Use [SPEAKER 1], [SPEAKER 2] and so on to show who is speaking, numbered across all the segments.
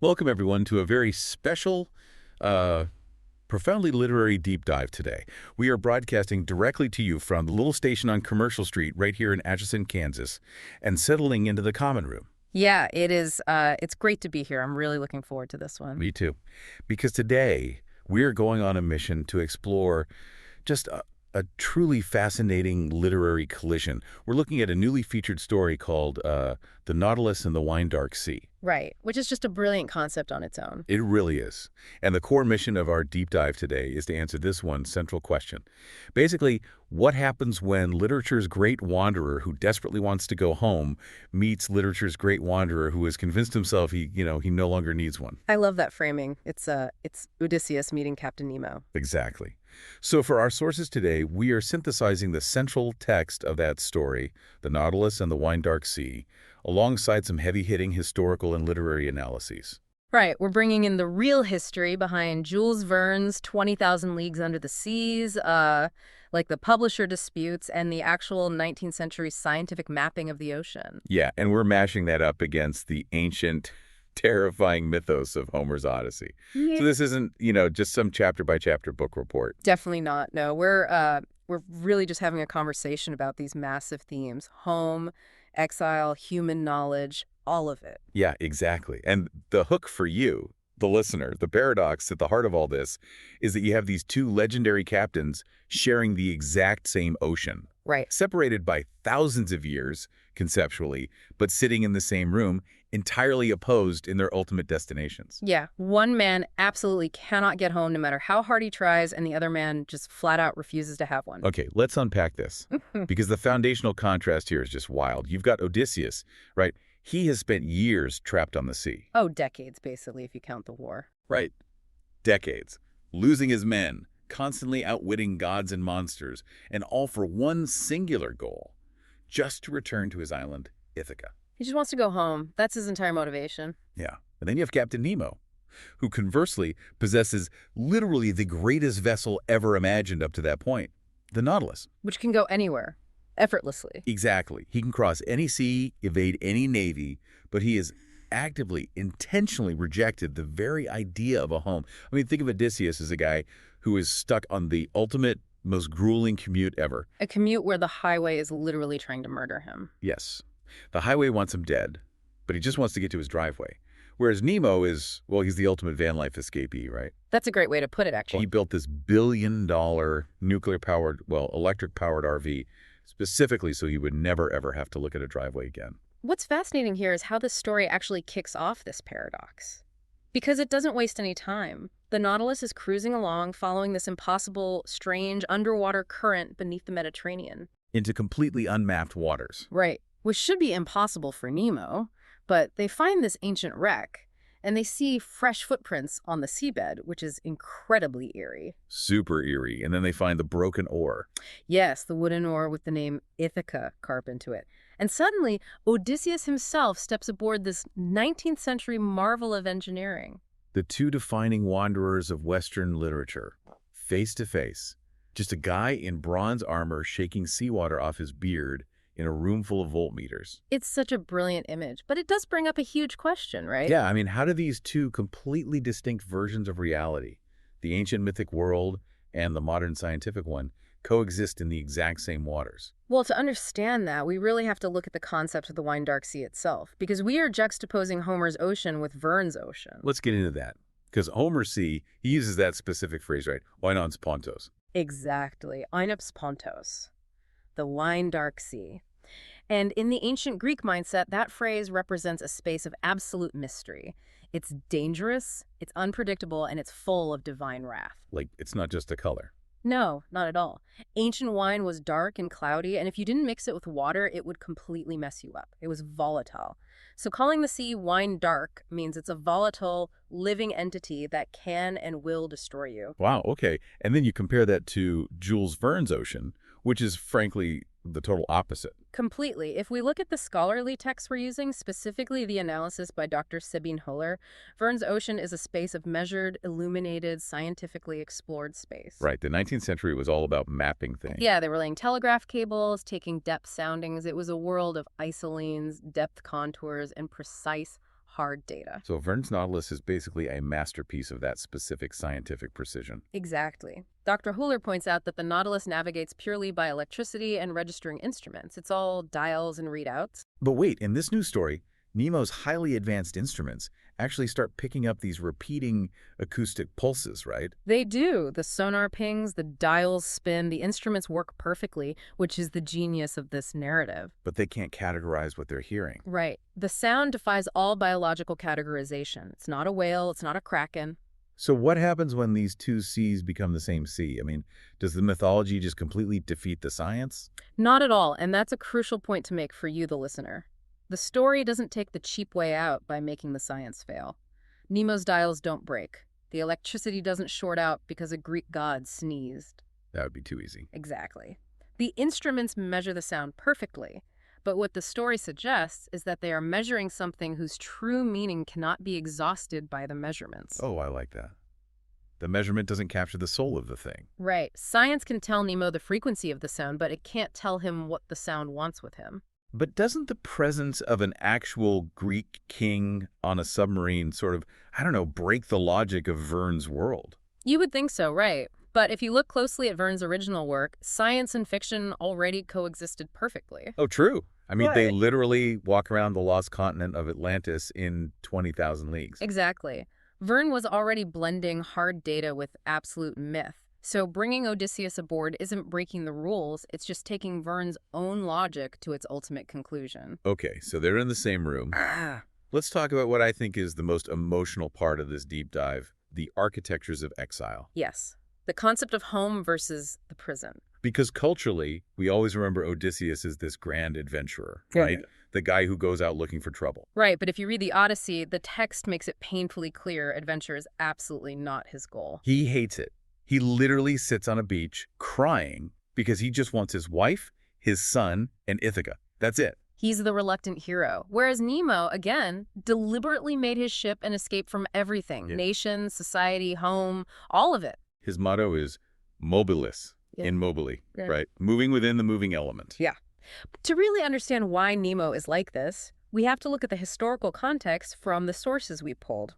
[SPEAKER 1] Welcome, everyone, to a very special, uh, profoundly literary deep dive today. We are broadcasting directly to you from the little station on Commercial Street right here in Atchison, Kansas, and settling into the common room.
[SPEAKER 2] Yeah, it is. It's great to be here. I'm really looking forward to this one.
[SPEAKER 1] Me too. Because today, we're going on a mission to explore just a truly fascinating literary collision. We're looking at a newly featured story called The Nautilus and the Wine-Dark Sea.
[SPEAKER 2] Right, which is just a brilliant concept on its own.
[SPEAKER 1] It really is. And the core mission of our deep dive today is to answer this one central question. Basically, what happens when literature's great wanderer who desperately wants to go home meets literature's great wanderer who has convinced himself he no longer needs one?
[SPEAKER 2] I love that framing. It's Odysseus meeting Captain Nemo.
[SPEAKER 1] Exactly. So for our sources today, we are synthesizing the central text of that story, The Nautilus and the Wine-Dark Sea, alongside some heavy-hitting historical and literary analyses.
[SPEAKER 2] Right, we're bringing in the real history behind Jules Verne's 20,000 Leagues Under the Seas, like the publisher disputes and the actual 19th century scientific mapping of the ocean.
[SPEAKER 1] Yeah, and we're mashing that up against the ancient, terrifying mythos of Homer's Odyssey.
[SPEAKER 2] Yeah.
[SPEAKER 1] So this isn't, just some chapter-by-chapter book report.
[SPEAKER 2] Definitely not. No, we're really just having a conversation about these massive themes: home, exile, human knowledge, all of it.
[SPEAKER 1] Yeah, exactly. And the hook for you, the listener, the paradox at the heart of all this, is that you have these two legendary captains sharing the exact same ocean.
[SPEAKER 2] Right.
[SPEAKER 1] Separated by thousands of years, conceptually, but sitting in the same room, entirely opposed in their ultimate destinations.
[SPEAKER 2] Yeah, one man absolutely cannot get home no matter how hard he tries, and the other man just flat out refuses to have one.
[SPEAKER 1] Okay, let's unpack this, because the foundational contrast here is just wild. You've got Odysseus, right? He has spent years trapped on the sea.
[SPEAKER 2] Oh, decades, basically, if you count the war.
[SPEAKER 1] Right. Decades. Losing his men, constantly outwitting gods and monsters, and all for one singular goal, just to return to his island, Ithaca.
[SPEAKER 2] He just wants to go home. That's his entire motivation.
[SPEAKER 1] Yeah. And then you have Captain Nemo, who conversely possesses literally the greatest vessel ever imagined up to that point, the Nautilus.
[SPEAKER 2] Which can go anywhere, effortlessly.
[SPEAKER 1] Exactly. He can cross any sea, evade any navy, but he has actively, intentionally rejected the very idea of a home. I mean, think of Odysseus as a guy who is stuck on the ultimate, most grueling commute ever.
[SPEAKER 2] A commute where the highway is literally trying to murder him.
[SPEAKER 1] Yes. The highway wants him dead, but he just wants to get to his driveway. Whereas Nemo is, well, he's the ultimate van life escapee, right?
[SPEAKER 2] That's a great way to put it, actually.
[SPEAKER 1] He built this billion-dollar nuclear-powered, well, electric-powered RV specifically so he would never, ever have to look at a driveway again.
[SPEAKER 2] What's fascinating here is how this story actually kicks off this paradox. Because it doesn't waste any time. The Nautilus is cruising along, following this impossible, strange underwater current beneath the Mediterranean.
[SPEAKER 1] Into completely unmapped waters.
[SPEAKER 2] Right. Which should be impossible for Nemo, but they find this ancient wreck, and they see fresh footprints on the seabed, which is incredibly eerie.
[SPEAKER 1] Super eerie. And then they find the broken oar.
[SPEAKER 2] Yes, the wooden oar with the name Ithaca carved into it. And suddenly, Odysseus himself steps aboard this 19th century marvel of engineering.
[SPEAKER 1] The two defining wanderers of Western literature, face to face. Just a guy in bronze armor shaking seawater off his beard in a room full of voltmeters.
[SPEAKER 2] It's such a brilliant image, but it does bring up a huge question, right?
[SPEAKER 1] Yeah, I mean, how do these two completely distinct versions of reality, the ancient mythic world and the modern scientific one, coexist in the exact same waters?
[SPEAKER 2] Well, to understand that, we really have to look at the concept of the Wine-Dark Sea itself, because we are juxtaposing Homer's ocean with Verne's ocean.
[SPEAKER 1] Let's get into that, because Homer's sea, he uses that specific phrase, right? Oinops pontos.
[SPEAKER 2] Exactly. Oinops pontos. The Wine-Dark Sea. And in the ancient Greek mindset, that phrase represents a space of absolute mystery. It's dangerous, it's unpredictable, and it's full of divine wrath.
[SPEAKER 1] Like, it's not just a color.
[SPEAKER 2] No, not at all. Ancient wine was dark and cloudy, and if you didn't mix it with water, it would completely mess you up. It was volatile. So calling the sea wine dark means it's a volatile, living entity that can and will destroy you.
[SPEAKER 1] Wow, okay. And then you compare that to Jules Verne's ocean, which is frankly the total opposite.
[SPEAKER 2] Completely. If we look at the scholarly texts we're using, specifically the analysis by Dr. Sabine Huller, Verne's ocean is a space of measured, illuminated, scientifically explored space.
[SPEAKER 1] Right. The 19th century was all about mapping things.
[SPEAKER 2] Yeah, they were laying telegraph cables, taking depth soundings. It was a world of isolines, depth contours, and precise, hard data.
[SPEAKER 1] So Verne's Nautilus is basically a masterpiece of that specific scientific precision.
[SPEAKER 2] Exactly. Dr. Huller points out that the Nautilus navigates purely by electricity and registering instruments. It's all dials and readouts.
[SPEAKER 1] But wait, in this new story, Nemo's highly advanced instruments actually start picking up these repeating acoustic pulses, right?
[SPEAKER 2] They do. The sonar pings, the dials spin, the instruments work perfectly, which is the genius of this narrative.
[SPEAKER 1] But they can't categorize what they're hearing.
[SPEAKER 2] Right. The sound defies all biological categorization. It's not a whale, it's not a kraken.
[SPEAKER 1] So what happens when these two seas become the same sea? I mean, does the mythology just completely defeat the science?
[SPEAKER 2] Not at all, and that's a crucial point to make for you, the listener. The story doesn't take the cheap way out by making the science fail. Nemo's dials don't break. The electricity doesn't short out because a Greek god sneezed.
[SPEAKER 1] That would be too easy.
[SPEAKER 2] Exactly. The instruments measure the sound perfectly, but what the story suggests is that they are measuring something whose true meaning cannot be exhausted by the measurements.
[SPEAKER 1] Oh, I like that. The measurement doesn't capture the soul of the thing.
[SPEAKER 2] Right. Science can tell Nemo the frequency of the sound, but it can't tell him what the sound wants with him.
[SPEAKER 1] But doesn't the presence of an actual Greek king on a submarine sort of, I don't know, break the logic of Verne's world?
[SPEAKER 2] You would think so, right? But if you look closely at Verne's original work, science and fiction already coexisted perfectly.
[SPEAKER 1] Oh, true. I mean, they
[SPEAKER 2] Right.
[SPEAKER 1] literally walk around the lost continent of Atlantis in 20,000 leagues.
[SPEAKER 2] Exactly. Verne was already blending hard data with absolute myth. So bringing Odysseus aboard isn't breaking the rules, it's just taking Verne's own logic to its ultimate conclusion.
[SPEAKER 1] Okay, so they're in the same room. Let's talk about what I think is the most emotional part of this deep dive, the architectures of exile.
[SPEAKER 2] Yes. The concept of home versus the prison.
[SPEAKER 1] Because culturally, we always remember Odysseus as this grand adventurer,
[SPEAKER 2] Yeah.
[SPEAKER 1] right? The guy who goes out looking for trouble.
[SPEAKER 2] Right, but if you read the Odyssey, the text makes it painfully clear adventure is absolutely not his goal.
[SPEAKER 1] He hates it. He literally sits on a beach crying because he just wants his wife, his son, and Ithaca. That's it.
[SPEAKER 2] He's the reluctant hero. Whereas Nemo, again, deliberately made his ship an escape from everything.
[SPEAKER 1] Yeah.
[SPEAKER 2] Nation, society, home, all of it.
[SPEAKER 1] His motto is mobilis,
[SPEAKER 2] Yeah.
[SPEAKER 1] in mobili,
[SPEAKER 2] Yeah.
[SPEAKER 1] right? Moving within the moving element.
[SPEAKER 2] Yeah. To really understand why Nemo is like this, we have to look at the historical context from the sources we pulled.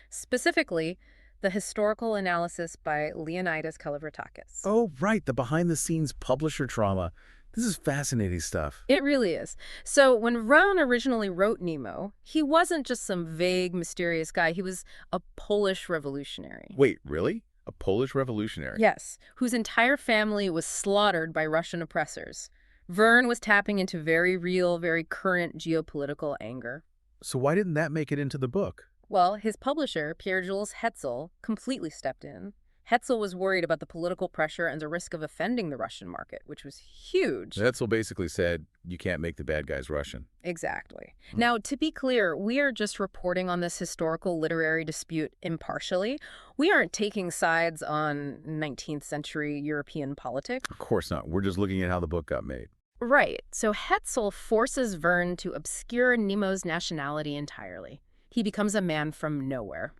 [SPEAKER 2] Specifically, the historical analysis by Leonidas Kalovertakis.
[SPEAKER 1] Oh, right. The behind-the-scenes publisher trauma. This is fascinating stuff.
[SPEAKER 2] It really is. So when Verne originally wrote Nemo, he wasn't just some vague, mysterious guy. He was a Polish revolutionary.
[SPEAKER 1] Wait, really? A Polish revolutionary?
[SPEAKER 2] Yes, whose entire family was slaughtered by Russian oppressors. Verne was tapping into very real, very current geopolitical anger.
[SPEAKER 1] So why didn't that make it into the book?
[SPEAKER 2] Well, his publisher, Jules Hetzel, completely stepped in. Hetzel was worried about the political pressure and the risk of offending the Russian market, which was huge.
[SPEAKER 1] Hetzel basically said, you can't make the bad guys Russian.
[SPEAKER 2] Exactly. Now, to be clear, we are just reporting on this historical literary dispute impartially. We aren't taking sides on 19th century European politics.
[SPEAKER 1] Of course not. We're just looking at how the book got made.
[SPEAKER 2] Right. So Hetzel forces Verne to obscure Nemo's nationality entirely. He becomes a man from nowhere.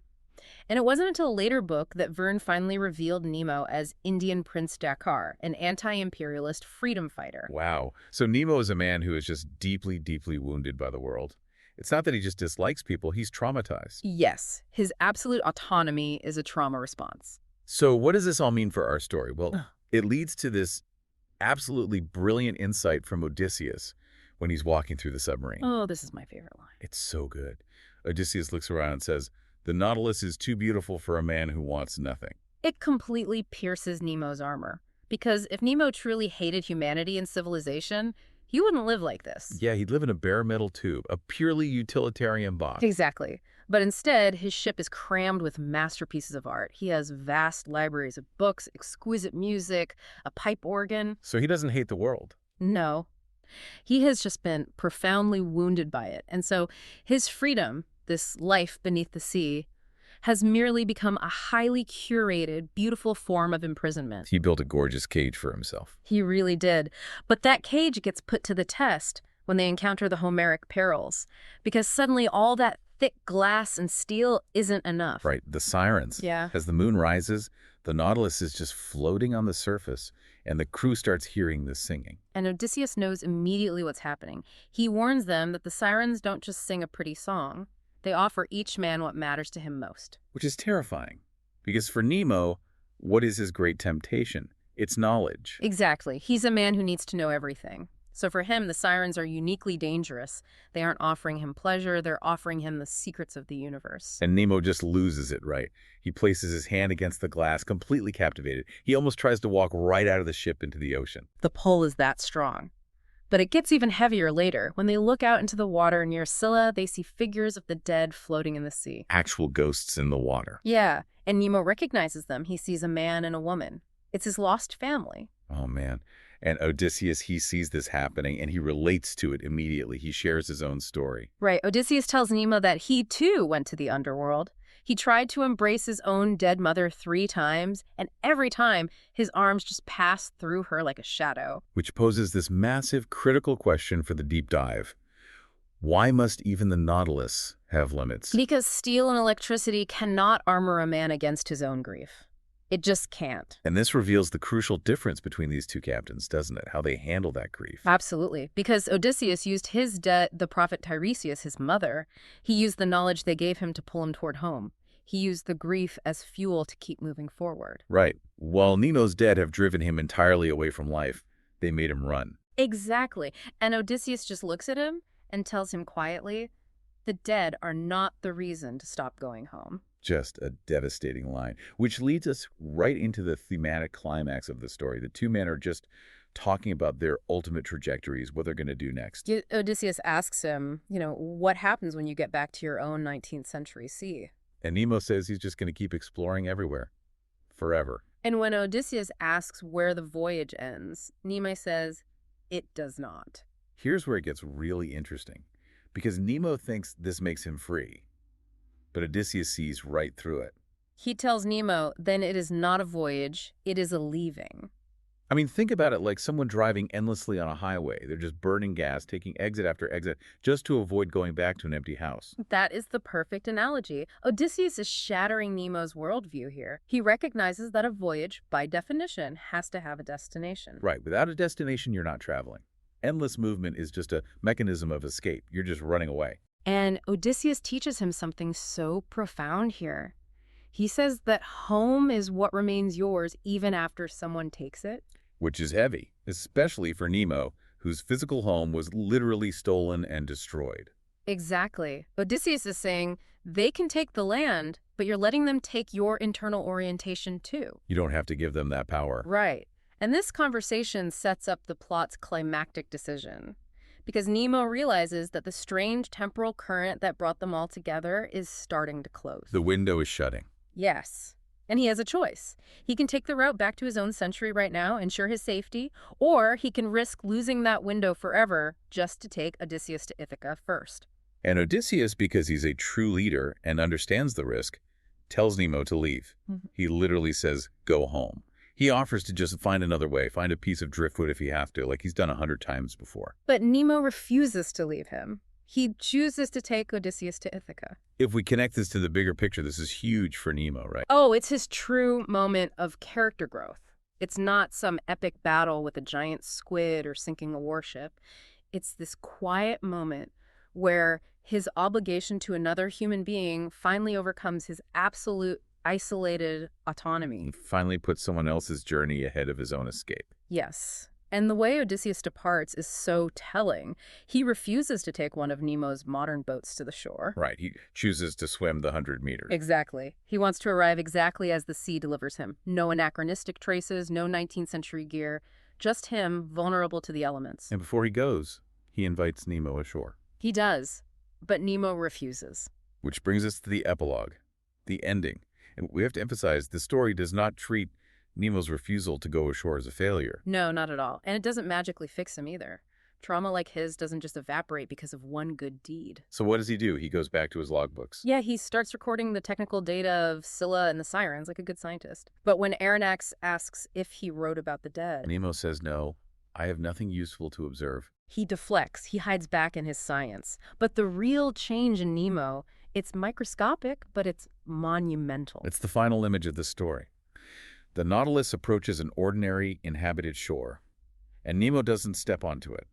[SPEAKER 2] And it wasn't until a later book that Verne finally revealed Nemo as Indian Prince Dakar, an anti-imperialist freedom fighter.
[SPEAKER 1] Wow. So Nemo is a man who is just deeply, deeply wounded by the world. It's not that he just dislikes people, he's traumatized.
[SPEAKER 2] Yes, his absolute autonomy is a trauma response.
[SPEAKER 1] So what does this all mean for our story? Well, it leads to this absolutely brilliant insight from Odysseus when he's walking through the submarine.
[SPEAKER 2] Oh, this is my favorite line.
[SPEAKER 1] It's so good. Odysseus looks around and says, "The Nautilus is too beautiful for a man who wants nothing."
[SPEAKER 2] It completely pierces Nemo's armor. Because if Nemo truly hated humanity and civilization, he wouldn't live like this.
[SPEAKER 1] Yeah, he'd live in a bare metal tube, a purely utilitarian box.
[SPEAKER 2] Exactly. But instead, his ship is crammed with masterpieces of art. He has vast libraries of books, exquisite music, a pipe organ.
[SPEAKER 1] So he doesn't hate the world.
[SPEAKER 2] No. He has just been profoundly wounded by it. And so his freedom, this life beneath the sea, has merely become a highly curated, beautiful form of imprisonment.
[SPEAKER 1] He built a gorgeous cage for himself.
[SPEAKER 2] He really did. But that cage gets put to the test when they encounter the Homeric perils, because suddenly all that thick glass and steel isn't enough.
[SPEAKER 1] Right, the sirens.
[SPEAKER 2] Yeah.
[SPEAKER 1] As the moon rises, the Nautilus is just floating on the surface, and the crew starts hearing this singing.
[SPEAKER 2] And Odysseus knows immediately what's happening. He warns them that the sirens don't just sing a pretty song. They offer each man what matters to him most.
[SPEAKER 1] Which is terrifying. Because for Nemo, what is his great temptation? It's knowledge.
[SPEAKER 2] Exactly. He's a man who needs to know everything. So for him, the sirens are uniquely dangerous. They aren't offering him pleasure, they're offering him the secrets of the universe.
[SPEAKER 1] And Nemo just loses it, right? He places his hand against the glass, completely captivated. He almost tries to walk right out of the ship into the ocean.
[SPEAKER 2] The pull is that strong. But it gets even heavier later. When they look out into the water near Scylla, they see figures of the dead floating in the sea.
[SPEAKER 1] Actual ghosts in the water.
[SPEAKER 2] Yeah, and Nemo recognizes them. He sees a man and a woman. It's his lost family.
[SPEAKER 1] Oh, man. And Odysseus, he sees this happening, and he relates to it immediately. He shares his own story.
[SPEAKER 2] Right. Odysseus tells Nemo that he, too, went to the underworld. He tried to embrace his own dead mother 3 times, and every time, his arms just passed through her like a shadow.
[SPEAKER 1] Which poses this massive, critical question for the deep dive. Why must even the Nautilus have limits?
[SPEAKER 2] Because steel and electricity cannot armor a man against his own grief. It just can't.
[SPEAKER 1] And this reveals the crucial difference between these two captains, doesn't it? How they handle that grief.
[SPEAKER 2] Absolutely. Because Odysseus used his debt, the prophet Tiresias, his mother. He used the knowledge they gave him to pull him toward home. He used the grief as fuel to keep moving forward.
[SPEAKER 1] Right. While Nemo's dead have driven him entirely away from life, they made him run.
[SPEAKER 2] Exactly. And Odysseus just looks at him and tells him quietly, the dead are not the reason to stop going home.
[SPEAKER 1] Just a devastating line, which leads us right into the thematic climax of the story. The two men are just talking about their ultimate trajectories, what they're going to do next.
[SPEAKER 2] Odysseus asks him, what happens when you get back to your own 19th century sea?
[SPEAKER 1] And Nemo says he's just going to keep exploring everywhere, forever.
[SPEAKER 2] And when Odysseus asks where the voyage ends, Nemo says, it does not.
[SPEAKER 1] Here's where it gets really interesting, because Nemo thinks this makes him free. But Odysseus sees right through it.
[SPEAKER 2] He tells Nemo, then it is not a voyage, it is a leaving.
[SPEAKER 1] I mean, think about it like someone driving endlessly on a highway. They're just burning gas, taking exit after exit, just to avoid going back to an empty house.
[SPEAKER 2] That is the perfect analogy. Odysseus is shattering Nemo's worldview here. He recognizes that a voyage, by definition, has to have a destination.
[SPEAKER 1] Right. Without a destination, you're not traveling. Endless movement is just a mechanism of escape. You're just running away.
[SPEAKER 2] And Odysseus teaches him something so profound here. He says that home is what remains yours even after someone takes it.
[SPEAKER 1] Which is heavy, especially for Nemo, whose physical home was literally stolen and destroyed.
[SPEAKER 2] Exactly. Odysseus is saying, they can take the land, but you're letting them take your internal orientation too.
[SPEAKER 1] You don't have to give them that power.
[SPEAKER 2] Right. And this conversation sets up the plot's climactic decision. Because Nemo realizes that the strange temporal current that brought them all together is starting to close.
[SPEAKER 1] The window is shutting.
[SPEAKER 2] Yes. And he has a choice. He can take the route back to his own century right now, ensure his safety, or he can risk losing that window forever just to take Odysseus to Ithaca first.
[SPEAKER 1] And Odysseus, because he's a true leader and understands the risk, tells Nemo to leave. He literally says, go home. He offers to just find another way, find a piece of driftwood if he have to, like he's done 100 times before.
[SPEAKER 2] But Nemo refuses to leave him. He chooses to take Odysseus to Ithaca.
[SPEAKER 1] If we connect this to the bigger picture, this is huge for Nemo, right?
[SPEAKER 2] Oh, it's his true moment of character growth. It's not some epic battle with a giant squid or sinking a warship. It's this quiet moment where his obligation to another human being finally overcomes his absolute isolated autonomy.
[SPEAKER 1] He finally puts someone else's journey ahead of his own escape.
[SPEAKER 2] Yes. And the way Odysseus departs is so telling. He refuses to take one of Nemo's modern boats to the shore.
[SPEAKER 1] Right. He chooses to swim the 100 meters.
[SPEAKER 2] Exactly. He wants to arrive exactly as the sea delivers him. No anachronistic traces, no 19th century gear, just him vulnerable to the elements.
[SPEAKER 1] And before he goes, he invites Nemo ashore.
[SPEAKER 2] He does, but Nemo refuses.
[SPEAKER 1] Which brings us to the epilogue, the ending. And we have to emphasize, the story does not treat Nemo's refusal to go ashore as a failure.
[SPEAKER 2] No, not at all. And it doesn't magically fix him either. Trauma like his doesn't just evaporate because of one good deed.
[SPEAKER 1] So what does he do? He goes back to his logbooks.
[SPEAKER 2] Yeah, he starts recording the technical data of Scylla and the sirens like a good scientist. But when Aronnax asks if he wrote about the dead,
[SPEAKER 1] Nemo says, no, I have nothing useful to observe.
[SPEAKER 2] He deflects. He hides back in his science. But the real change in Nemo, it's microscopic, but it's monumental.
[SPEAKER 1] It's the final image of the story. The Nautilus approaches an ordinary inhabited shore, and Nemo doesn't step onto it.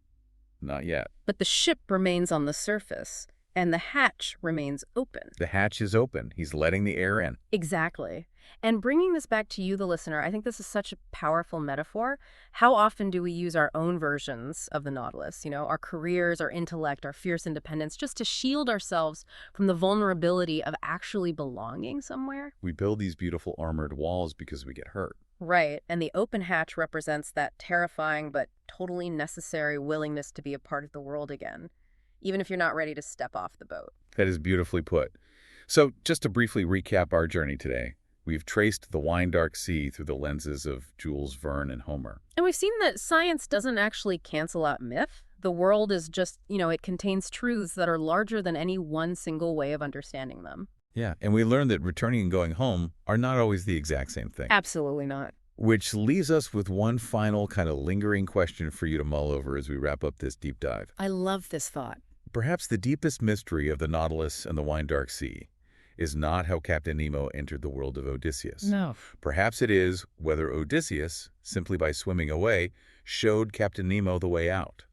[SPEAKER 1] Not yet.
[SPEAKER 2] But the ship remains on the surface. And the hatch remains open.
[SPEAKER 1] The hatch is open. He's letting the air in.
[SPEAKER 2] Exactly. And bringing this back to you, the listener, I think this is such a powerful metaphor. How often do we use our own versions of the Nautilus, our careers, our intellect, our fierce independence, just to shield ourselves from the vulnerability of actually belonging somewhere?
[SPEAKER 1] We build these beautiful armored walls because we get hurt.
[SPEAKER 2] Right. And the open hatch represents that terrifying but totally necessary willingness to be a part of the world again, even if you're not ready to step off the boat.
[SPEAKER 1] That is beautifully put. So just to briefly recap our journey today, we've traced the wine-dark sea through the lenses of Jules Verne and Homer.
[SPEAKER 2] And we've seen that science doesn't actually cancel out myth. The world is just, it contains truths that are larger than any one single way of understanding them.
[SPEAKER 1] Yeah, and we learned that returning and going home are not always the exact same thing.
[SPEAKER 2] Absolutely not.
[SPEAKER 1] Which leaves us with one final kind of lingering question for you to mull over as we wrap up this deep dive.
[SPEAKER 2] I love this thought.
[SPEAKER 1] Perhaps the deepest mystery of the Nautilus and the wine-dark sea is not how Captain Nemo entered the world of Odysseus.
[SPEAKER 2] No.
[SPEAKER 1] Perhaps it is whether Odysseus, simply by swimming away, showed Captain Nemo the way out.